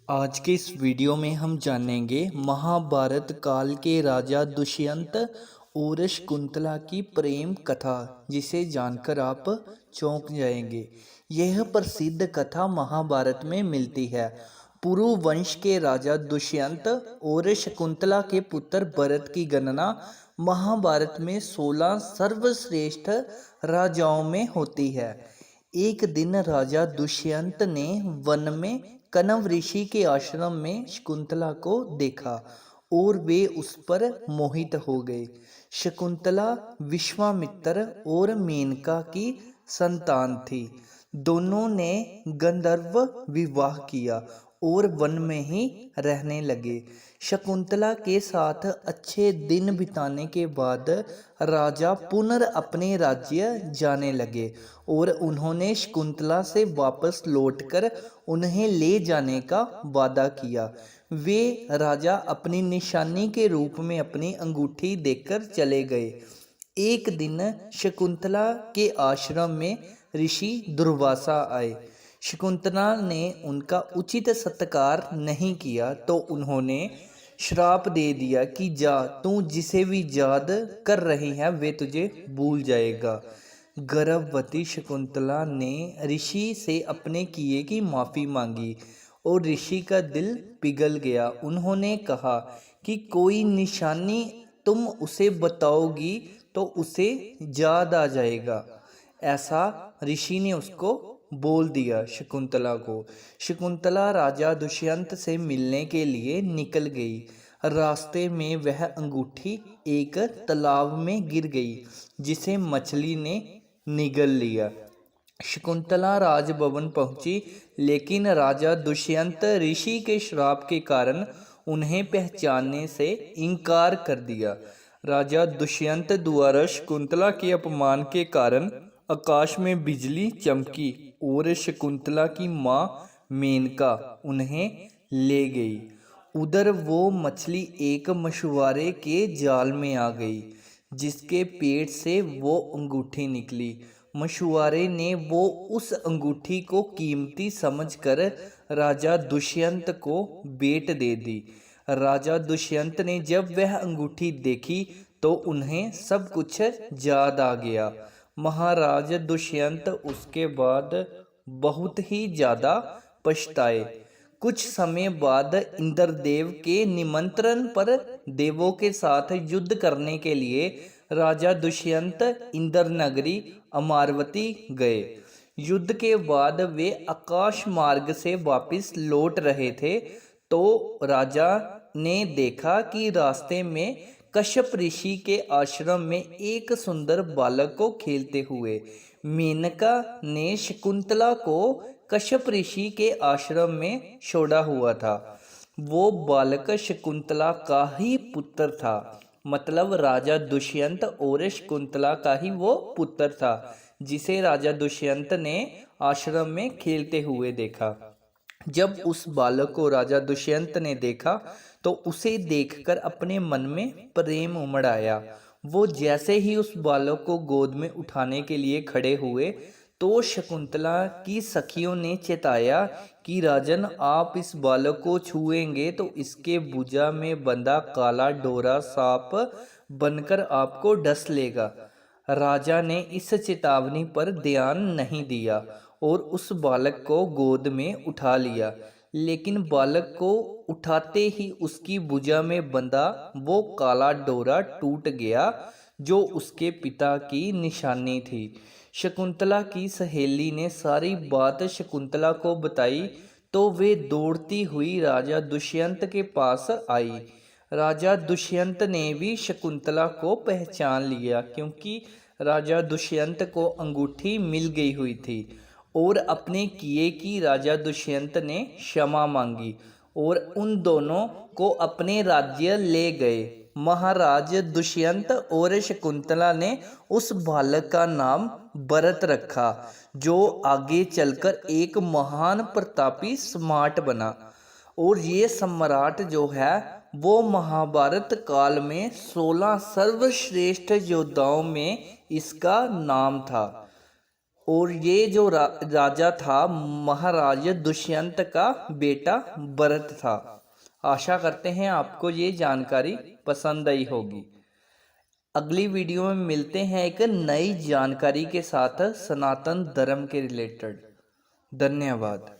आज के इस वीडियो में हम जानेंगे महाभारत काल के राजा दुष्यंत और शकुंतला की प्रेम कथा, जिसे जानकर आप चौंक जाएंगे। यह प्रसिद्ध कथा महाभारत में मिलती है। पुरु वंश के राजा दुष्यंत और शकुंतला के पुत्र भरत की गणना महाभारत में 16 सर्वश्रेष्ठ राजाओं में होती है। एक दिन राजा दुष्यंत ने वन में कण्व ऋषि के आश्रम में शकुंतला को देखा और वे उस पर मोहित हो गए। शकुंतला विश्वामित्र और मेनका की संतान थी। दोनों ने गंधर्व विवाह किया और वन में ही रहने लगे। शकुंतला के साथ अच्छे दिन बिताने के बाद राजा अपने राज्य जाने लगे और उन्होंने शकुंतला से वापस लौटकर उन्हें ले जाने का वादा किया। वे राजा अपनी निशानी के रूप में अपनी अंगूठी देकर चले गए। एक दिन शकुंतला के आश्रम में ऋषि दुर्वासा आए। शकुंतला ने उनका उचित सत्कार नहीं किया तो उन्होंने श्राप दे दिया कि जा, तू जिसे भी याद कर रही है वे तुझे भूल जाएगा। गर्भवती शकुंतला ने ऋषि से अपने किए की माफ़ी मांगी और ऋषि का दिल पिघल गया। उन्होंने कहा कि कोई निशानी तुम उसे बताओगी तो उसे याद आ जाएगा। ऐसा ऋषि ने उसको बोल दिया शकुंतला को। शकुंतला राजा दुष्यंत से मिलने के लिए निकल गई। रास्ते में वह अंगूठी एक तालाब में गिर गई, जिसे मछली ने निगल लिया। शकुंतला राजभवन पहुंची, लेकिन राजा दुष्यंत ऋषि के श्राप के कारण उन्हें पहचानने से इनकार कर दिया। राजा दुष्यंत द्वारा शकुंतला के अपमान के कारण आकाश में बिजली चमकी और शकुंतला की माँ मेनका उन्हें ले गई। उधर वो मछली एक मछुआरे के जाल में आ गई, जिसके पेट से वो अंगूठी निकली। मछुआरे ने वो उस अंगूठी को कीमती समझकर राजा दुष्यंत को भेंट दे दी। राजा दुष्यंत ने जब वह अंगूठी देखी तो उन्हें सब कुछ याद आ गया। महाराज दुष्यंत उसके बाद बहुत ही ज़्यादा पछताए। कुछ समय बाद इंद्रदेव के निमंत्रण पर देवों के साथ युद्ध करने के लिए राजा दुष्यंत इंद्र नगरी अमारवती गए। युद्ध के बाद वे आकाश मार्ग से वापस लौट रहे थे तो राजा ने देखा कि रास्ते में कश्यप ऋषि के आश्रम में एक सुंदर बालक को खेलते हुए मेनका ने शकुंतला को कश्यप ऋषि के आश्रम में छोड़ा हुआ था। वो बालक शकुंतला का ही पुत्र था, मतलब राजा दुष्यंत और शकुंतला का ही वो पुत्र था, जिसे राजा दुष्यंत ने आश्रम में खेलते हुए देखा। जब उस बालक को राजा दुष्यंत ने देखा तो उसे देखकर अपने मन में प्रेम उमड़ आया। वो जैसे ही उस बालक को गोद में उठाने के लिए खड़े हुए तो शकुंतला की सखियों ने चेताया कि राजन, आप इस बालक को छुएंगे तो इसके भुजा में बंधा काला डोरा सांप बनकर आपको डस लेगा। राजा ने इस चेतावनी पर ध्यान नहीं दिया और उस बालक को गोद में उठा लिया, लेकिन बालक को उठाते ही उसकी भुजा में बंधा वो काला डोरा टूट गया, जो उसके पिता की निशानी थी। शकुंतला की सहेली ने सारी बात शकुंतला को बताई तो वे दौड़ती हुई राजा दुष्यंत के पास आई। राजा दुष्यंत ने भी शकुंतला को पहचान लिया, क्योंकि राजा दुष्यंत को अंगूठी मिल गई हुई थी और अपने किए की राजा दुष्यंत ने क्षमा मांगी और उन दोनों को अपने राज्य ले गए। महाराज दुष्यंत और शकुंतला ने उस बालक का नाम भरत रखा, जो आगे चलकर एक महान प्रतापी सम्राट बना। और ये सम्राट जो है वो महाभारत काल में 16 सर्वश्रेष्ठ योद्धाओं में इसका नाम था। और ये जो राजा था महाराज दुष्यंत का बेटा भरत था। आशा करते हैं आपको ये जानकारी पसंद आई होगी। अगली वीडियो में मिलते हैं एक नई जानकारी के साथ सनातन धर्म के रिलेटेड। धन्यवाद।